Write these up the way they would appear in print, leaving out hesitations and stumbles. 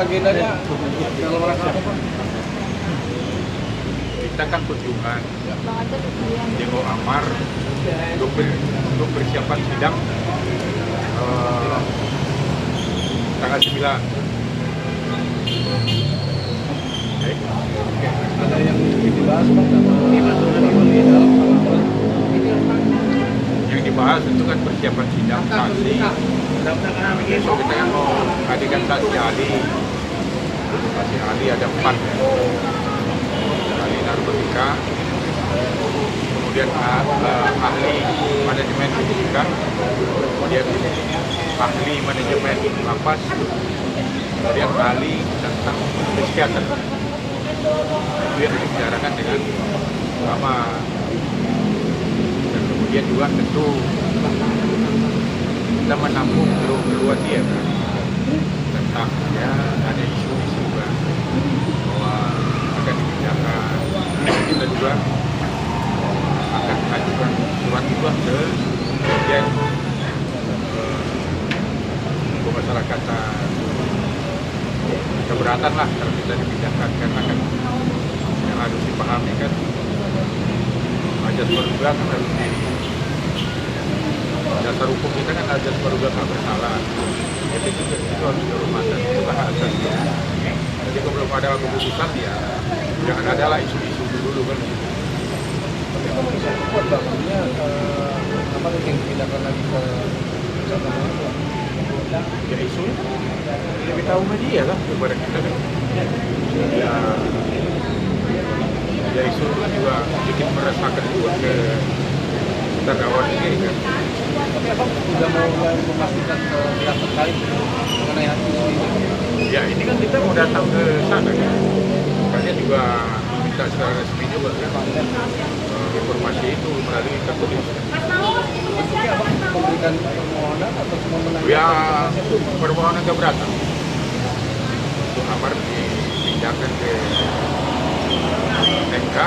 Agendanya dalam rangka apa, Pak? Kita kan kunjungan jenguk Amar untuk persiapan sidang tanggal 9. Ada yang dibahas, Pak, di dalam pengakuan. Yang dibahas itu kan persiapan sidang saksi. Besok kita kan mau hadirkan saksi ahli. Saksi ahli ada 4. Ahli narkotika, kemudian ahli manajemen pendidikan, kemudian ahli manajemen lapas, kemudian ahli tentang psikiater. Itu yang dibicarakan dengan sama. Dan kemudian juga tentu kita menampung keluhan dia kan tentang ya ada isu-isu kan bahwa akan dibicarakan. Kita juga akan mengajukan surat itu ke Dirjen Pemasyarakatan. Keberatan lah kalau kita dipindahkan, karena kan yang harus dipahami kan ajas praduga kan harus dasar hukum kita kan ajas praduga tak bersalah. Jadi itu harus dihormati, itu hak asasi. Jadi kalau belum ada keputusan ya jangan ada lah isu-isu dulu kan. Tapi kalau bisa kuat, Pak, maksudnya apa yang dipindahkan lagi ke Nusa Tenggara? Ya isu lebih tahu media lah daripada kita kan. Ya isu itu kan juga sedikit meresahkan juga ke terdakwa sendiri kan. Tapi Abang sudah mau memastikan ke pihak terkait mengenai hal isu ini? Ya ini kan kita mau datang ke sana kan. Makanya juga minta secara resmi juga kan informasi itu melalui tertulis. Bentuknya Abang memberikan permohonan atau cuma menanggapi? Ya permohonan keberatan untuk Amar dipindahkan ke MK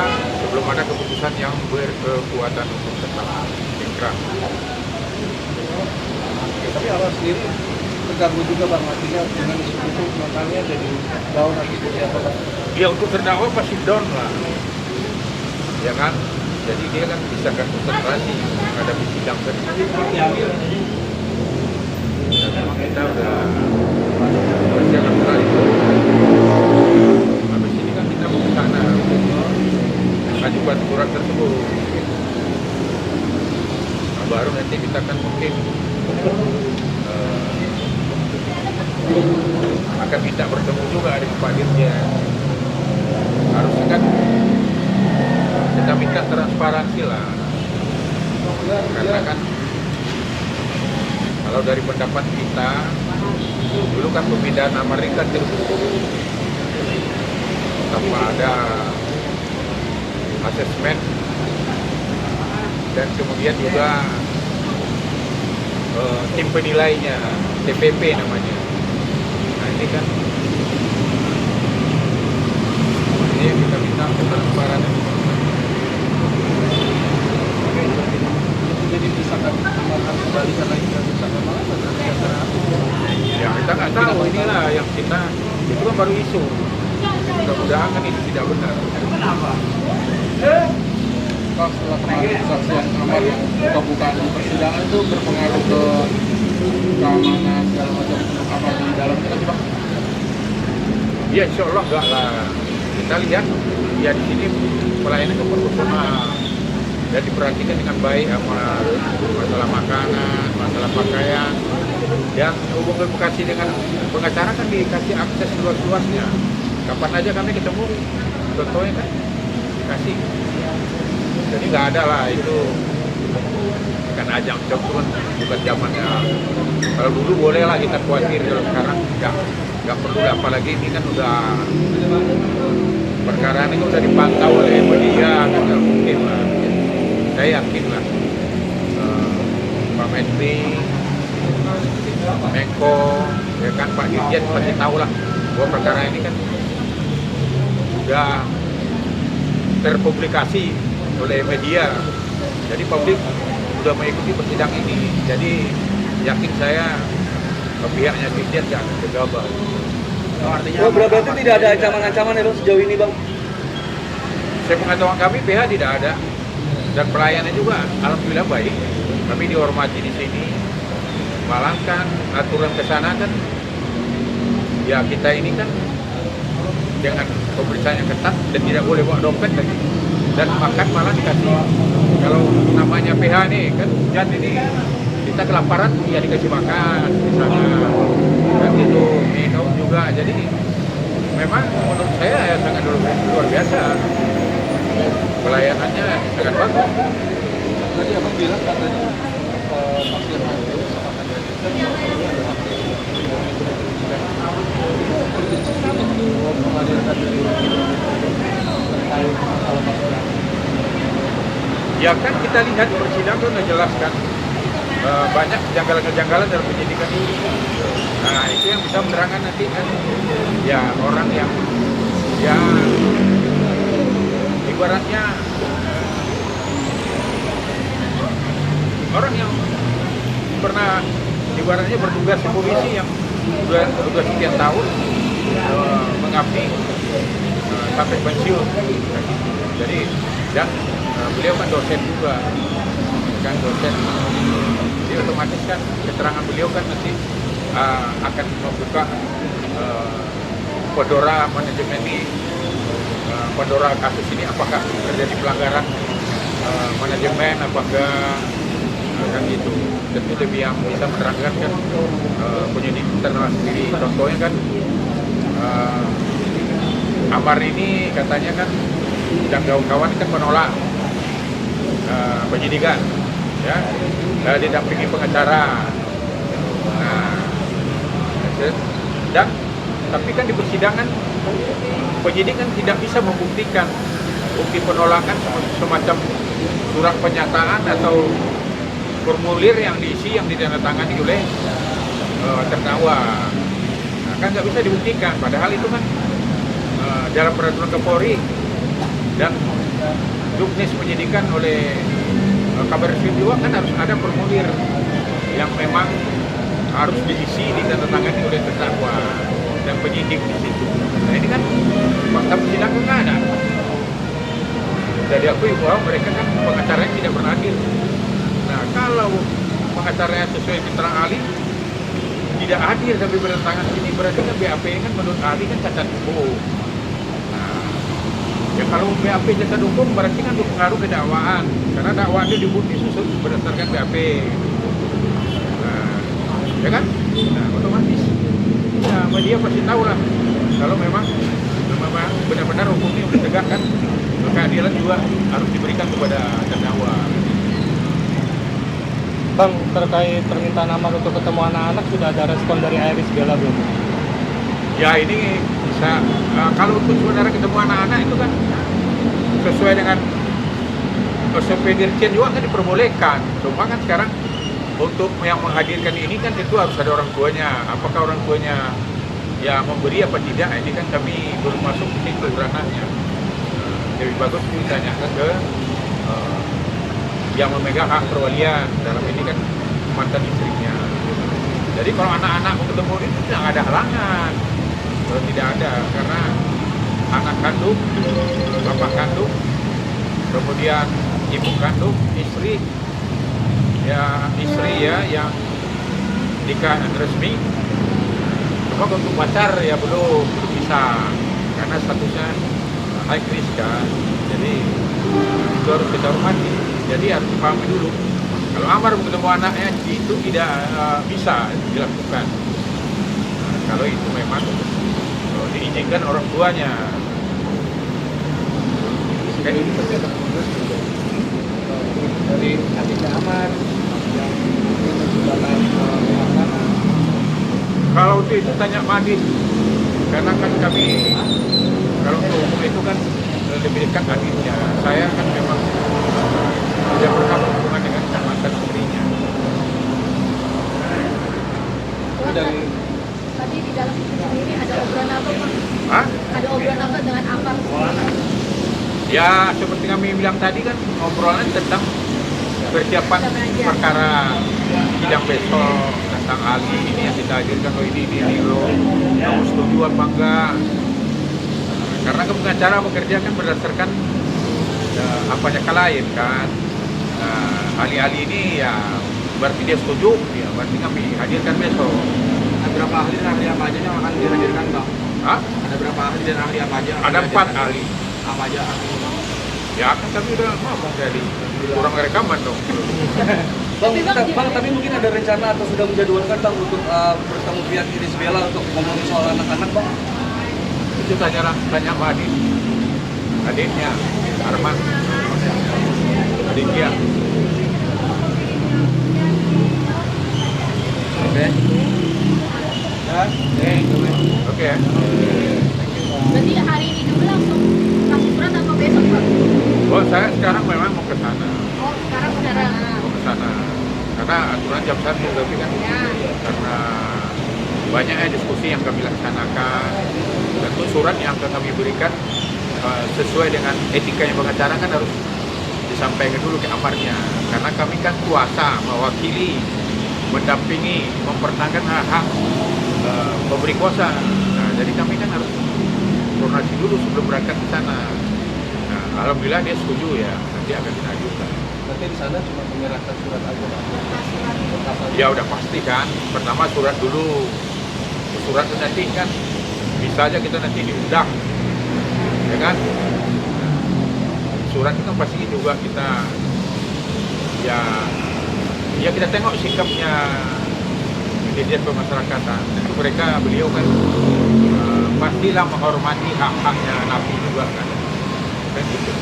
sebelum ada keputusan yang berkekuatan hukum tetap ingkrah. Tapi Abang sendiri terganggu juga, Bang, artinya dengan isu itu makanya jadi down aktivitas apa, Bang? Ya untuk terdakwa pasti down lah, ya kan? Jadi dia kan bisa kan konsentrasi menghadapi sidang tadi. Dan memang kita udah persiapan sekali itu. Habis ini kan kita mau ke sana mengajukan surat tersebut. Nah, baru nanti kita kan mungkin akan minta bertemu juga dengan Pak Dirjen. Harusnya kan kita minta transparansi lah, karena kan kalau dari pendapat kita dulu kan pemindahan Amar ini kan terbukti tanpa ada asesmen dan kemudian juga tim penilainya, TPP namanya. Nah ini kan ini kita minta transparansi. Jadi bisa kan kembalikan lagi ke Nusa Tenggara atau cara apa? Ya kita nggak tahu, inilah yang kita itu kan baru isu. Mudah-mudahan kan ini tidak benar. Kalau setelah kemarin kesaksian Amar yang buka-bukaan di persidangan itu berpengaruh ke keamanan segala macam apa di dalamnya kan, Bang? Ya insya Allah enggak lah. Kita lihat ya di sini pelayanan ke profesional dan diperhatikan dengan baik sama masalah makanan, masalah pakaian. Dan hubungan Bekasi dengan pengacara kan dikasih akses luas-luasnya. Kapan aja kami ketemu, contohnya kan dikasih. Jadi nggak ada lah itu kan ajang job itu kan bukan zamannya. Kalau dulu boleh lah kita khawatir, kalau sekarang nggak perlu. Apalagi ini kan udah perkara ini udah dipantau oleh media, kan nggak mungkin lah. Saya yakin lah Pak Menteri, Menko, ya kan Pak Dirjen pasti tahu lah bahwa perkara ini kan sudah terpublikasi oleh media. Jadi publik sudah mengikuti persidangan ini. Jadi yakin saya pihaknya Dirjen tidak akan gegabah. Oh, berarti tidak ada ancaman-ancaman ya Bang sejauh ini Bang? Sepengetahuan kami PH tidak ada, dan pelayannya juga alhamdulillah baik. Kami dihormati di sini. Malangkan aturan ke sana kan, ya kita ini kan dengan pemeriksaan yang ketat dan tidak boleh bawa dompet lagi. Dan makan malah dikasih, kalau namanya PH nih kan hujan ini kita kelaparan ya dikasih makan misalnya, dan itu minum juga. Jadi memang menurut saya ya sangat luar biasa, pelayanannya sangat bagus. Tadi abang bilang katanya pasien itu akan menghadirkan dari terkait masalah masalah. Ya kan kita lihat di persidangan menjelaskan banyak kejanggalan-kejanggalan dalam penyidikan ini. Nah itu yang bisa menerangkan nanti kan, ya orang yang ya ibaratnya orang yang pernah ibaratnya bertugas di polisi yang sudah sekian tahun mengabdi sampai pensiun. Jadi dan beliau kan dosen juga, kan dosen. Jadi otomatis kan keterangan beliau kan nanti akan membuka Pandora manajemen ini, Pandora kasus ini apakah terjadi pelanggaran manajemen, apakah kan itu. Tentu lebih yang bisa menerangkan kan penyidik internal sendiri. Contohnya kan Amar ini katanya kan dan kawan-kawan kan menolak penyidikan, ya, didampingi pengacara. Nah, dan tapi kan di persidangan penyidik kan tidak bisa membuktikan bukti penolakan semacam surat pernyataan atau formulir yang diisi yang ditandatangani oleh terdakwa. Nah, kan nggak bisa dibuktikan. Padahal itu kan dalam peraturan Kapolri dan juknis penyidikan oleh Kabar Reskrim juga kan harus ada formulir yang memang harus diisi ditandatangani oleh terdakwa dan penyidik di situ. Nah ini kan fakta persidangan nggak ada. Jadi aku bahwa mereka kan pengacaranya tidak pernah hadir. Nah kalau pengacaranya sesuai keterangan ahli tidak hadir tapi bertentangan ini, berarti kan BAP kan menurut ahli kan cacat hukum. Ya kalau BAP cacat hukum berarti kan berpengaruh ke dakwaan, karena dakwaan itu disusun berdasarkan BAP. Nah, ya kan? Nah, otomatis ya media pasti tahu lah kalau memang benar-benar hukum ini ditegakkan, maka keadilan juga harus diberikan kepada terdakwa. Bang, terkait permintaan Amar untuk ketemu anak-anak sudah ada respon dari Iris Bella belum? Ya ini bisa kalau untuk saudara ketemu anak-anak itu kan sesuai dengan SOP Dirjen juga kan diperbolehkan. Cuma kan sekarang untuk yang menghadirkan ini kan tentu harus ada orang tuanya. Apakah orang tuanya ya memberi apa tidak? Ini kan kami belum masuk ke situ ranahnya. Lebih bagus ditanyakan ke yang memegang hak perwalian, dalam ini kan mantan istrinya. Jadi kalau anak-anak mau ketemu itu tidak ada halangan. Kalau tidak ada, karena anak kandung, bapak kandung, kemudian ibu kandung, istri ya yang nikah resmi. Cuma untuk pacar ya belum bisa, karena statusnya high risk kan. Jadi itu harus kita hormati. Jadi harus dipahami dulu. Kalau Amar ketemu anaknya itu tidak bisa dilakukan. Nah, kalau itu memang diizinkan orang tuanya. Kayak ini pasti ada proses dari adiknya Amar yang datang ke sana. Kalau itu tanya Madis, karena kan kami kalau untuk hukum itu kan lebih dekat adiknya. Saya kan memang tidak pernah berhubungan dengan mantan istrinya. Dari Tadi di dalam ini ada obrolan apa Pak? Hah? Ada obrolan apa dengan Amar? Ya seperti kami bilang tadi kan obrolan tentang persiapan perkara sidang besok. tentang ahli ini yang kita hadirkan, lo ini lo kamu setuju apa enggak. Karena pengacara bekerja kan berdasarkan apanya klien kan. Ahli-ahli ini ya berarti dia setuju, ya berarti kami hadirkan besok. Ada berapa ahli dan ahli apa aja yang akan dihadirkan, Bang? Hah? Ada berapa ahli dan ahli apa aja? yang akan Ada 4 dihadirkan? ahli. Apa aja ahlinya, Bang? Ya kan tapi udah ngomong jadi kurang rekaman dong. Tapi mungkin ada rencana atau sudah menjadwalkan Bang untuk bertemu pihak Irish Bella untuk ngomongin soal anak-anak Bang? Itu tanya sama adik, adiknya Arman, adiknya. Oke. Oke. Berarti hari ini juga langsung kasih surat atau besok, Pak? Oh saya sekarang memang mau ke sana, Oh, sekarang saudara. mau ke sana. Karena aturan jam 1 tapi kan karena banyaknya diskusi yang kami laksanakan. Tentu surat yang akan kami berikan sesuai dengan etikanya pengacara kan harus disampaikan dulu ke amarnya. Karena kami kan kuasa mewakili, mendampingi, mempertahankan hak pemberi kuasa. Nah, jadi kami kan harus koordinasi dulu sebelum berangkat ke sana. Nah, alhamdulillah dia setuju ya, nanti akan kita ajukan. Nanti di sana cuma menyerahkan surat aja Bang. Ya udah pasti kan, pertama surat dulu. Surat itu nanti kan bisa aja kita nanti diundang, ya kan? Surat itu kan pasti juga kita ya kita tengok sikapnya Dirjen Pemasyarakatan. Itu beliau kan pastilah menghormati hak-haknya napi juga kan. Kan gitu.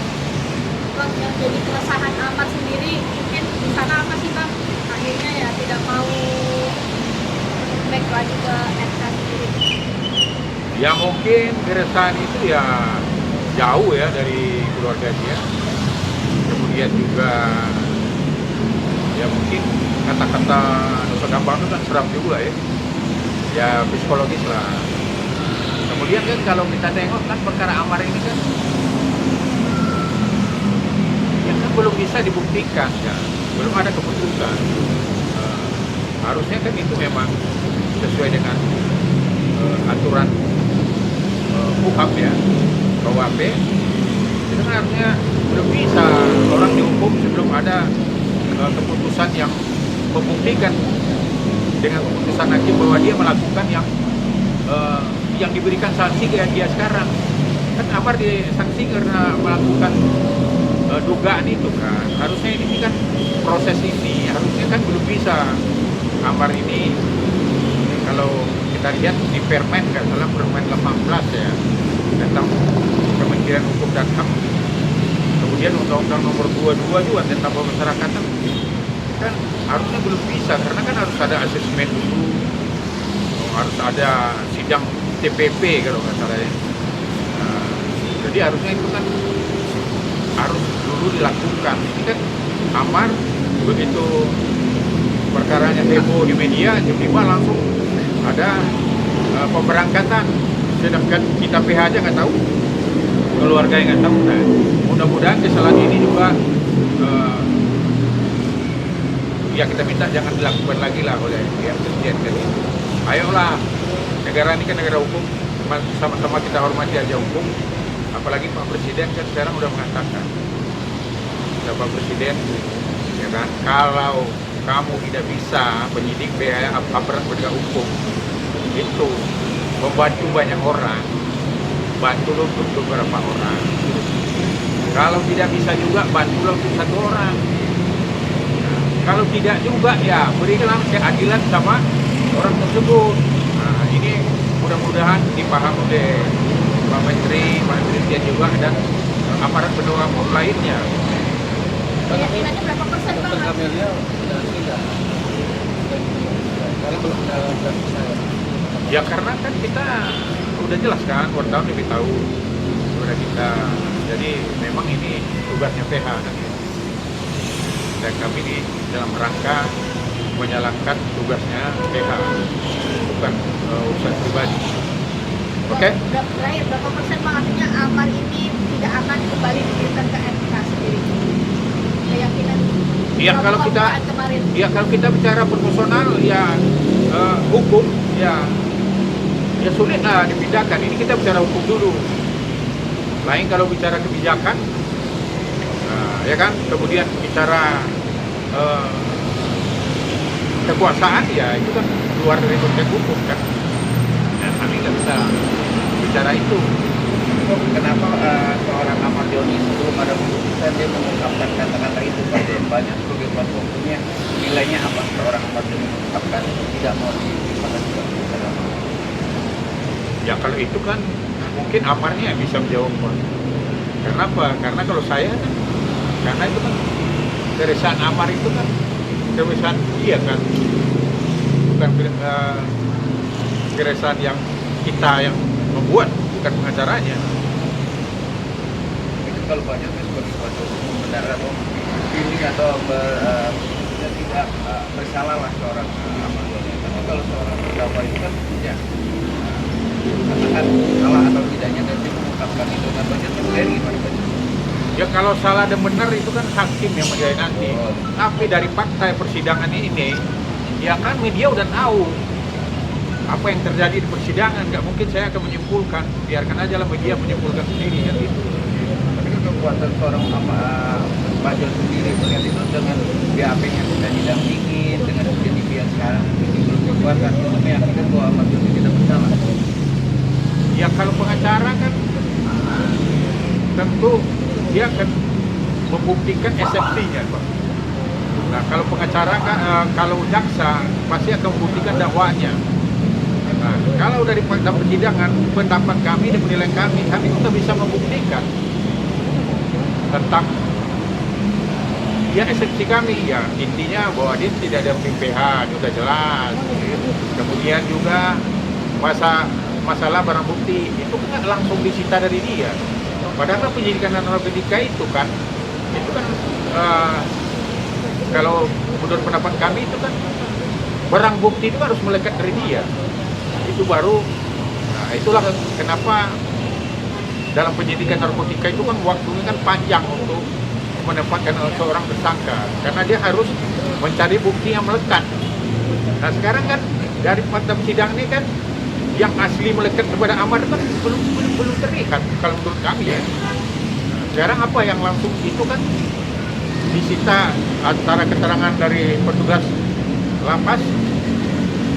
Bang, yang jadi keresahan Amar sendiri mungkin di sana apa sih, Bang? Akhirnya ya tidak mau back lagi ke RK sendiri. Ya mungkin keresahan itu ya jauh ya dari keluarga dia. Kemudian juga ya mungkin kata-kata Nusa Kambangan itu kan seram juga ya. Ya psikologis lah. Kemudian kan kalau kita tengok kan perkara Amar ini kan ya kan belum bisa dibuktikan ya. Belum ada keputusan. Harusnya kan itu memang sesuai dengan aturan KUHP ya, KUHP. Itu kan harusnya belum bisa orang dihukum sebelum ada keputusan yang membuktikan dengan keputusan hakim bahwa dia melakukan yang diberikan sanksi ke dia sekarang. Kan Amar disanksi karena melakukan dugaan itu kan. Harusnya ini kan proses ini harusnya kan belum bisa. Amar ini kalau kita lihat di Permen nggak salah Permen 18 ya tentang Kementerian Hukum dan HAM. Kemudian Undang-Undang Nomor 22 juga tentang pemasyarakatan kan harusnya belum bisa karena kan harus ada asesmen dulu, harus ada sidang TPP kalau nggak salah ya. Jadi harusnya itu kan harus dulu dilakukan. Ini kan Amar begitu perkaranya heboh di media, tiba-tiba langsung ada pemberangkatan. Sedangkan kita PH aja nggak tahu, keluarga yang nggak tahu. Nah, mudah-mudahan kesalahan ini juga ya kita minta jangan dilakukan lagi lah oleh pihak Presiden. Jadi, ayolah, negara ini kan negara hukum, sama-sama kita hormati aja hukum. Apalagi Pak Presiden kan sekarang udah mengatakan, Pak Presiden, ya kan, kalau kamu tidak bisa penyidik aparat penegak hukum itu membantu banyak orang, bantu untuk beberapa orang. Kalau tidak bisa juga bantulah untuk 1 orang. Kalau tidak juga ya berikanlah keadilan sama orang tersebut. Nah, ini mudah-mudahan dipahami oleh Pak Menteri, Pak Presiden juga dan aparat penegak hukum lainnya. Keyakinannya berapa persen, Bang? Dr. Kamelia sudah tidak. Karena belum ada saya. Ya karena kan kita udah jelas kan, wartawan lebih tahu kepada kita. Jadi memang ini tugasnya PH nanti. Dan kami ini dalam rangka menjalankan tugasnya PH, bukan urusan pribadi. Oke? Terakhir, berapa persen, Bang? Artinya Amar ini tidak akan kembali dikirimkan ke RK sendiri? Keyakinan Iya kalau kita kemarin. bicara proporsional ya hukum ya sulit lah dipindahkan. Ini kita bicara hukum dulu. Lain kalau bicara kebijakan, ya kan. Kemudian bicara kekuasaan, ya itu kan keluar dari konteks hukum kan. Nah, kami nggak bisa bicara itu. Kenapa seorang Ahmad Doni sebelum ada keputusan dia mengungkapkan kata-kata itu pada banyak sebagai kuasa hukumnya, nilainya apa seorang Ahmad Doni mengungkapkan tidak mau dimakan keputusan apa? Ya kalau itu kan mungkin amarnya yang bisa menjawab Pak. Kenapa? Karena kalau saya kan, karena itu kan keresahan amar itu kan keresahan dia kan, bukan keresahan yang kita yang membuat, bukan pengacaranya. Itu kalau banyaknya sebagai kuasa hukum benar atau ini atau tidak bersalah lah seorang Ahmad Doni. Tapi kalau seorang terdakwa itu kan ya katakan salah atau tidaknya dan dia mengungkapkan itu, dan banyak yang gimana Pak? Ya kalau salah dan benar itu kan hakim yang menilai nanti. Tapi dari fakta persidangan ini, ya kan media udah tahu apa yang terjadi di persidangan. Nggak mungkin saya akan menyimpulkan, biarkan aja lah media menyimpulkan sendiri kan itu. Tapi kan kekuatan seorang Pak Jol sendiri melihat itu dengan BAP-nya sudah didampingin, dengan kejadian sekarang ini belum kekuatan itu meyakinkan bahwa Ahmad Doni tidak bersalah. Ya kalau pengacara kan tentu dia akan membuktikan eksepsinya, Pak. Nah kalau pengacara kan, kalau jaksa pasti akan membuktikan dakwaannya. Nah kalau dari fakta persidangan, pendapat kami dan penilaian kami sudah bisa membuktikan tentang ya eksepsi kami, ya intinya bahwa dia tidak ada PPH, itu sudah jelas. Kemudian juga masalah barang bukti itu kan langsung disita dari dia. Padahal penyidikan dan narkotika itu kan kalau menurut pendapat kami itu kan barang bukti itu harus melekat dari dia. Itu baru, nah itulah kenapa dalam penyidikan narkotika itu kan waktunya kan panjang untuk menempatkan seorang tersangka, karena dia harus mencari bukti yang melekat. Nah sekarang kan dari fakta persidangan ini kan yang asli melekat kepada Amar kan belum terlihat kalau menurut kami ya. Sekarang apa yang langsung itu kan disita antara keterangan dari petugas lapas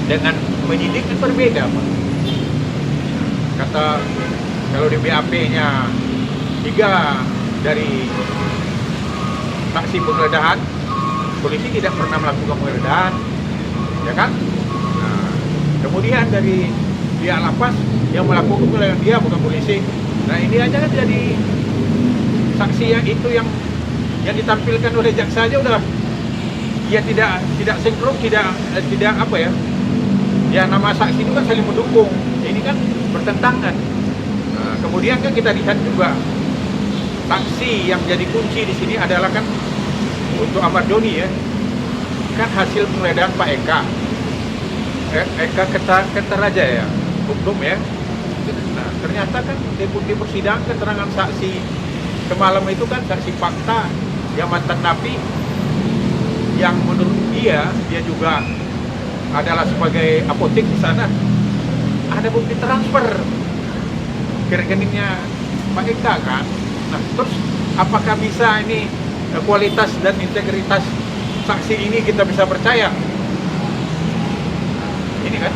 dengan penyidik kan berbeda, Pak. Kata kalau di BAP-nya 3 dari saksi penggeledahan, polisi tidak pernah melakukan penggeledahan, ya kan? Nah, kemudian dari pihak lapas yang melakukan penggeledahan dia bukan polisi. Nah ini aja kan jadi saksi yang itu yang ditampilkan oleh jaksa aja udah ya tidak sinkron, tidak apa ya? Ya nama saksi itu kan saling mendukung. Ini kan bertentangan. Nah, kemudian kan kita lihat juga saksi yang jadi kunci di sini adalah kan untuk Ahmad Doni ya. Kan hasil penggeledahan Pak Eka. Eka Kertaraja ya, hukum ya. Nah, ternyata kan deputi persidangan keterangan saksi semalam itu kan saksi fakta yang mantan napi yang menurut dia juga adalah sebagai apotek di sana. Ada bukti transfer ke rekeningnya Pak Eka kan. Nah, terus apakah bisa ini kualitas dan integritas saksi ini kita bisa percaya? Ini kan